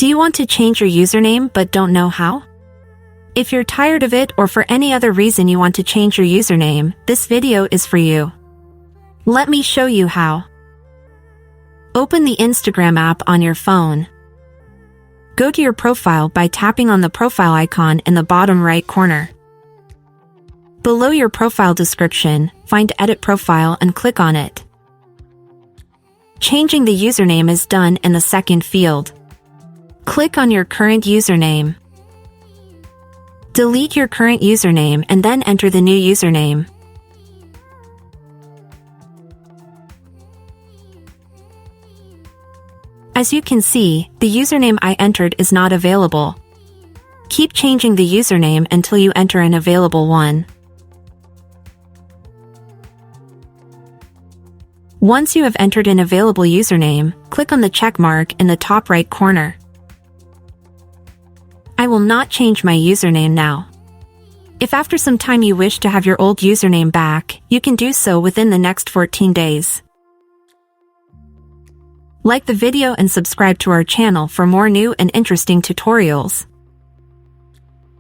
Do you want to change your username but don't know how? If you're tired of it or for any other reason you want to change your username, this video is for you. Let me show you how. Open the Instagram app on your phone. Go to your profile by tapping on the profile icon in the bottom right corner. Below your profile description, find Edit Profile and click on it. Changing the username is done in the second field. Click on your current username. Delete your current username and then enter the new username. As you can see, the username I entered is not available. Keep changing the username until you enter an available one. Once you have entered an available username, click on the check mark in the top right corner. I will not change my username now. If after some time you wish to have your old username back, you can do so within the next 14 days. Like the video and subscribe to our channel for more new and interesting tutorials.